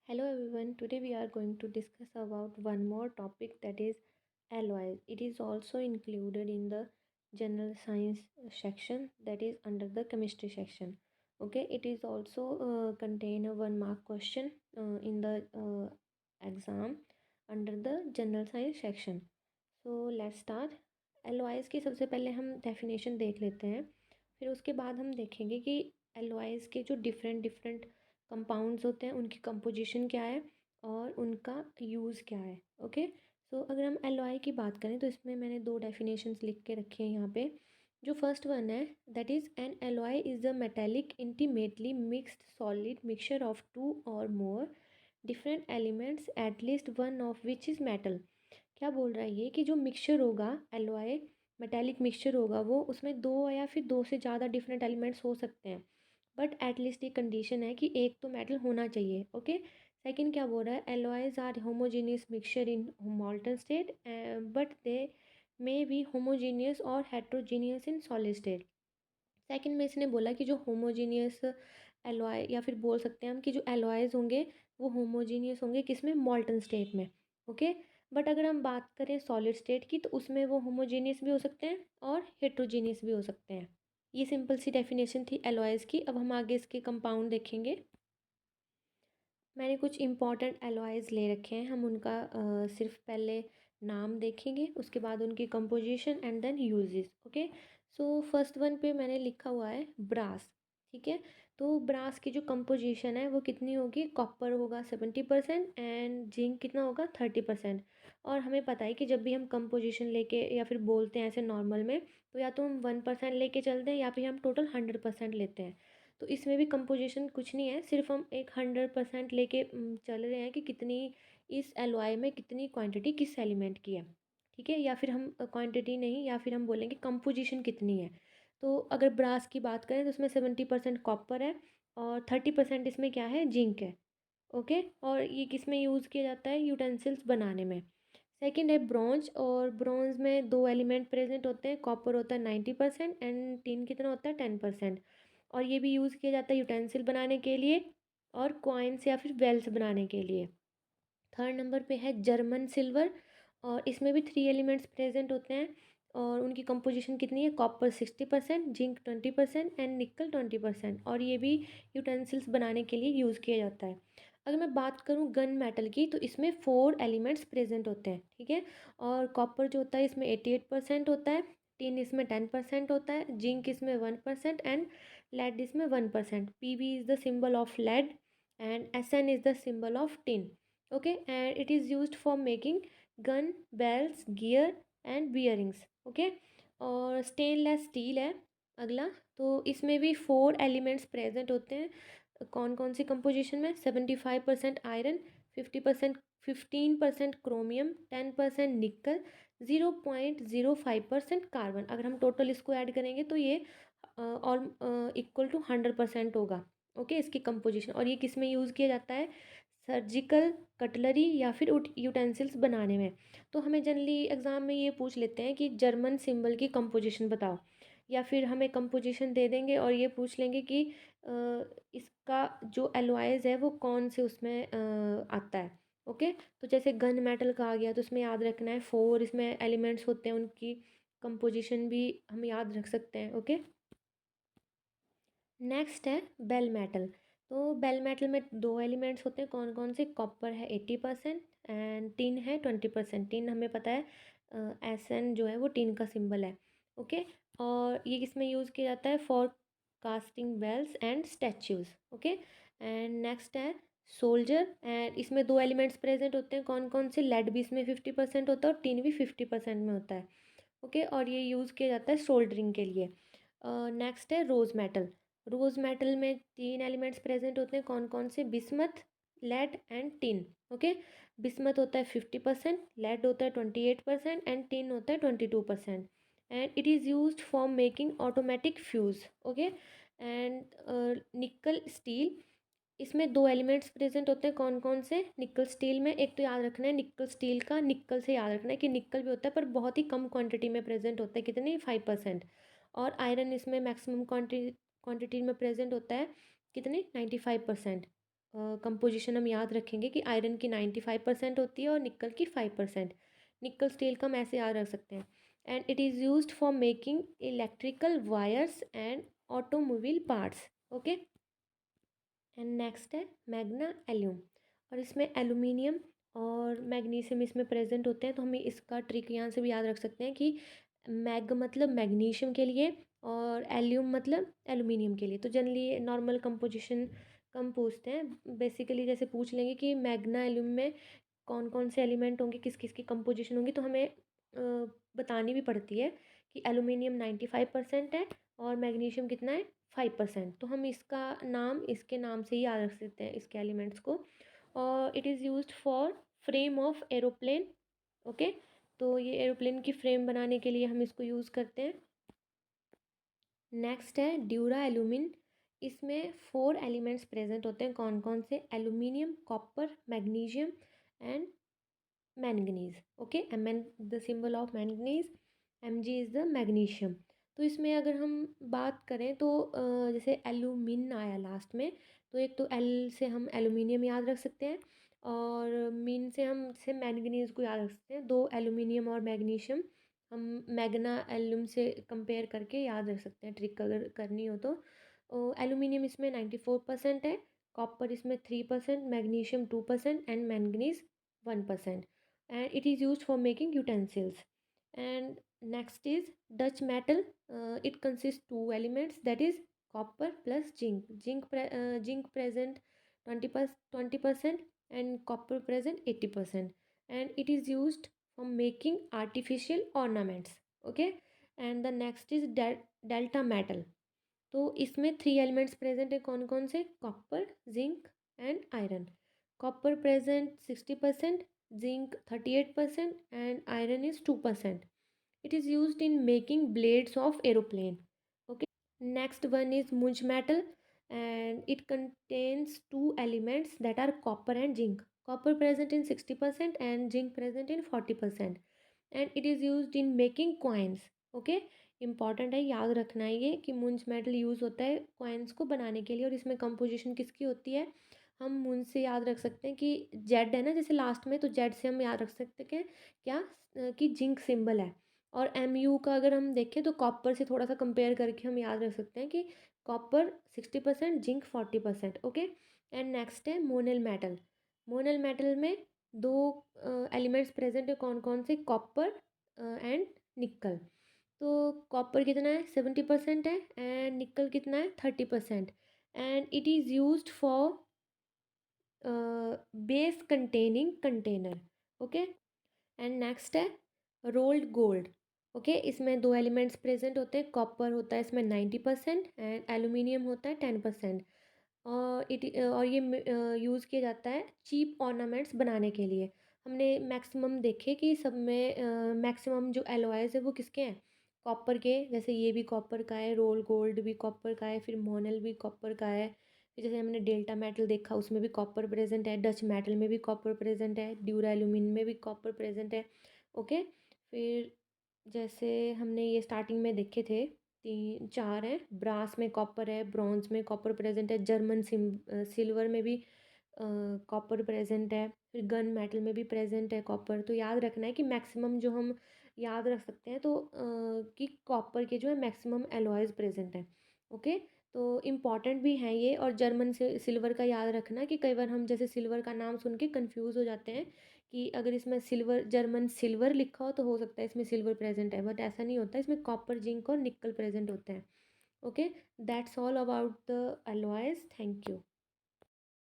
Hello everyone, today we are going to discuss about one more topic, that is alloys. It is also included in the general science section, that is under the chemistry section. Okay, it is also contain a 1 mark question in the exam under the general science section. So let's start. alloys की सबसे पहले हम definition देख लेते हैं, फिर उसके बाद हम देखेंगे कि alloys के जो डिफरेंट डिफरेंट कंपाउंड्स होते हैं उनकी कंपोजिशन क्या है और उनका यूज़ क्या है। ओके, सो अगर हम एलॉय की बात करें तो इसमें मैंने 2 डेफिनेशंस लिख के रखे हैं यहाँ पे। जो फर्स्ट वन है, that is an alloy is a metallic intimately mixed solid mixture of two और more different elements at least one of which is metal. क्या बोल रहा है ये कि जो मिक्सचर होगा एलॉय, मेटेलिक मिक्सचर होगा, वो उसमें दो या फिर दो से ज़्यादा डिफरेंट एलिमेंट्स हो सकते हैं, बट एटलीस्ट ये कंडीशन है कि एक तो मेटल होना चाहिए। ओके, सेकंड क्या बोल रहा है, alloys are homogeneous mixture in molten state but they may be homogeneous और heterogeneous in solid state. Second में इसने बोला कि जो होमोजीनियस एलॉय, या फिर बोल सकते हैं हम कि जो एलॉयज होंगे वो होमोजीनियस होंगे किसमें, मॉल्टन स्टेट में। ओके, बट अगर हम बात करें सॉलिड स्टेट की तो उसमें वो होमोजीनियस भी हो सकते हैं और हेट्रोजीनियस भी हो सकते हैं। ये सिंपल सी डेफिनेशन थी एलॉयज़ की। अब हम आगे इसके कंपाउंड देखेंगे। मैंने कुछ इंपॉर्टेंट एलॉयज़ ले रखे हैं, हम उनका सिर्फ पहले नाम देखेंगे, उसके बाद उनकी composition and then uses. Okay, so first one पे मैंने लिखा हुआ है ब्रास। ठीक है, तो ब्रास की जो कंपोजिशन है वो कितनी होगी, कॉपर होगा 70% एंड जिंक कितना होगा 30%। और हमें पता है कि जब भी हम कंपोजिशन लेके या फिर बोलते हैं ऐसे नॉर्मल में, तो या तो हम 1% लेके चलते हैं या फिर हम टोटल 100% लेते हैं। तो इसमें भी कंपोजिशन कुछ नहीं है, सिर्फ हम एक 100% लेके चल रहे हैं कि कितनी इस एलॉय में कितनी क्वांटिटी किस एलिमेंट की है। ठीक है, या फिर हम क्वांटिटी नहीं, या फिर हम बोलेंगे कंपोजिशन कितनी है। तो अगर ब्रास की बात करें तो उसमें 70% कॉपर है और 30% इसमें क्या है, जिंक है। ओके, और ये किस में यूज़ किया जाता है, यूटेंसिल्स बनाने में। सेकंड है ब्रॉन्ज, और ब्रॉन्ज में दो एलिमेंट प्रेजेंट होते हैं, कॉपर होता है 90% एंड टिन कितना होता है 10%। और ये भी यूज़ किया जाता है यूटेंसिल बनाने के लिए और कॉइन्स या फिर वेल्स बनाने के लिए। थर्ड नंबर पे है जर्मन सिल्वर, और इसमें भी 3 एलिमेंट्स प्रेजेंट होते हैं और उनकी कंपोजिशन कितनी है, कॉपर 60%, जिंक 20% एंड निकल 20%। और ये भी यूटेंसिल्स बनाने के लिए यूज़ किया जाता है। अगर मैं बात करूँ गन मेटल की तो इसमें 4 एलिमेंट्स प्रेजेंट होते हैं। ठीक है, और कॉपर जो होता है इसमें 88% होता है, टिन इसमें 10% होता है, जिंक इसमें 1% एंड लेड इसमें 1%। P is the symbol of lead and SN is the symbol of tin. Okay, and it is used for making gun bells gear and bearings. Okay, और स्टेनलेस स्टील है अगला, तो इसमें भी 4 elements present होते हैं। कौन कौन सी कंपोजिशन में, 75% आयरन, 50% 15% क्रोमियम, 10% निकल, 0.05% कार्बन। अगर हम टोटल इसको ऐड करेंगे तो ये और इक्वल टू 100% होगा। ओके, इसकी कंपोजिशन। और ये किस में यूज़ किया जाता है, सर्जिकल कटलरी या फिर यूटेंसिल्स बनाने में। तो हमें जनरली एग्ज़ाम में ये पूछ लेते हैं कि जर्मन सिंबल की कंपोजिशन बताओ, या फिर हमें कंपोजिशन दे देंगे और ये पूछ लेंगे कि इसका जो एलॉयज़ है वो कौन से उसमें आता है। ओके, तो जैसे गन मेटल का आ गया तो उसमें याद रखना है 4 इसमें एलिमेंट्स होते हैं, उनकी कंपोजिशन भी हम याद रख सकते हैं। ओके, नेक्स्ट है बेल मेटल। तो बेल मेटल में 2 एलिमेंट्स होते हैं, कौन कौन से, कॉपर है 80% एंड टिन है 20%। टिन हमें पता है SN जो है वो टिन का सिंबल है। ओके, और ये किसमें यूज़ किया जाता है, for casting bells and statues. Okay, and next है सोल्जर, एंड इसमें 2 एलिमेंट्स प्रेजेंट होते हैं, कौन कौन से, लेड भी इसमें 50% होता है और टिन भी 50% में होता है। ओके, और ये यूज़ किया जाता है सोल्डरिंग के लिए। नेक्स्ट है रोज़ मेटल। रोज़ मेटल में 3 एलिमेंट्स प्रेजेंट होते हैं, कौन कौन से, bismuth, lead and tin. Okay, bismuth होता है 50%, लेड होता है 28% एंड टिन होता है 22%। And it is used for making automatic fuse. Okay, and निकल स्टील, इसमें 2 एलिमेंट्स प्रेजेंट होते हैं, कौन कौन से, निकल स्टील में। एक तो याद रखना है निकल स्टील का, निकल से याद रखना है कि निकल भी होता है पर बहुत ही कम क्वांटिटी में प्रेजेंट होता है, कितनी, 5%। और आयरन इसमें मैक्सिमम क्वांटिटी में प्रेजेंट होता है, कितनी, 95%। कंपोजिशन हम याद रखेंगे कि आयरन की 95% होती है और निकल की 5%। निकल स्टील का हम ऐसे याद रख सकते हैं। And it is used for making electrical wires and automobile parts. Okay. And next है मैग्ना एल्यूम, और इसमें एल्यूमिनियम और मैग्नीशियम इसमें प्रेजेंट होते हैं। तो हमें इसका ट्रिक यहाँ से भी याद रख सकते हैं कि मैग मतलब मैग्नीशियम के लिए और एल्यूम मतलब एल्यूमिनियम के लिए। तो जनरली नॉर्मल कंपोजिशन कम पूछते हैं, बेसिकली जैसे पूछ लेंगे कि मैग्ना एल्यूम में कौन कौन से एलिमेंट होंगे, किस किस की कंपोजिशन होंगी, तो हमें बतानी भी पड़ती है कि एल्यूमिनियम 95% है और मैग्नीशियम कितना है 5%। तो हम इसका नाम इसके नाम से ही याद रख सकते हैं इसके एलिमेंट्स को। और it is used for frame of aeroplane. Okay. तो ये एरोप्लेन की फ्रेम बनाने के लिए हम इसको यूज़ करते हैं। नेक्स्ट है ड्यूरा एल्यूमिन। इसमें 4 एलिमेंट्स प्रेजेंट होते हैं। कौन कौन से? Aluminium, copper, magnesium and manganese. Okay. Mn the symbol of manganese, Mg is the magnesium. तो इसमें अगर हम बात करें तो जैसे एल्यूमिन आया लास्ट में, तो एक तो एल से हम एल्यूमिनियम याद रख सकते हैं और मिन से हम से मैंगनीज को याद रख सकते हैं। दो एल्यूमिनियम और मैग्नीशियम हम मैग्ना एल्यूम से कंपेयर करके याद रख सकते हैं, ट्रिक अगर करनी हो तो। एल्यूमिनियम इसमें 94% है, कॉपर इसमें 3%, magnesium 2% and manganese 1%। And it is used for making utensils. And next is Dutch metal. It consists two elements, that is copper plus zinc. Zinc present 20% and copper present 80%. And it is used for making artificial ornaments. Okay. And the next is delta metal. तो इसमें 3 elements present है। कौन कौन से? Copper, zinc and iron. Copper present 60%, zinc 38% and iron is 2%। It is used in making blades of aeroplane. Next one is Munch metal, and it contains two elements that are copper and zinc. Copper present in 60% and zinc present in 40%. And it is used in making coins. Okay. Important है, याद रखना है ये कि मुंज metal use होता है coins को बनाने के लिए। और इसमें कंपोजिशन किसकी होती है? हम मुंज से याद रख सकते हैं कि जेड है ना जैसे लास्ट में, तो जेड से हम याद रख सकते हैं क्या कि जिंक सिंबल है। और एम यू का अगर हम देखें तो कॉपर से थोड़ा सा कंपेयर करके हम याद रख सकते हैं कि copper 60%, zinc 40%। Okay. And next है मोनल मेटल। मोनल मेटल में दो एलिमेंट्स प्रेजेंट है। कौन कौन से? कॉपर एंड निकल। तो कॉपर कितना है? 70% है एंड निकल कितना है? 30%। And it is used for base containing container. Okay. And next है रोल्ड गोल्ड। ओके। इसमें दो एलिमेंट्स प्रेजेंट होते हैं। कॉपर होता है इसमें 90% एंड एल्यूमिनियम होता है 10%। और ये यूज़ किया जाता है चीप ऑर्नामेंट्स बनाने के लिए। हमने मैक्सिमम देखे कि सब में मैक्सिमम जो एलॉयज़ है वो किसके हैं? कॉपर के। जैसे ये भी कॉपर का है, रोल गोल्ड भी कॉपर का है, फिर मोनल भी कॉपर का है। फिर जैसे हमने डेल्टा मेटल देखा उसमें भी कॉपर प्रेजेंट है, डच मेटल में भी कॉपर प्रेजेंट है, ड्यूरा एल्यूमिन में भी कॉपर प्रेजेंट है। ओके। फिर जैसे हमने ये स्टार्टिंग में देखे थे, 3 4 हैं। ब्रास में कॉपर है, ब्रॉन्ज में कॉपर प्रेजेंट है, जर्मन सिल्वर में भी कॉपर प्रेजेंट है, फिर गन मेटल में भी प्रेजेंट है कॉपर। तो याद रखना है कि मैक्सिमम जो हम याद रख सकते हैं तो कि कॉपर के जो है मैक्सिमम एलॉयज़ प्रेजेंट हैं। ओके। तो इम्पॉर्टेंट भी हैं ये। और जर्मन से सिल्वर का याद रखना कि कई बार हम जैसे सिल्वर का नाम सुन के कन्फ्यूज़ हो जाते हैं कि अगर इसमें सिल्वर जर्मन सिल्वर लिखा हो तो हो सकता है इसमें सिल्वर प्रेजेंट है, बट ऐसा नहीं होता। इसमें कॉपर, जिंक और निकल प्रेजेंट होते हैं। Okay. That's all about the alloys. Thank you.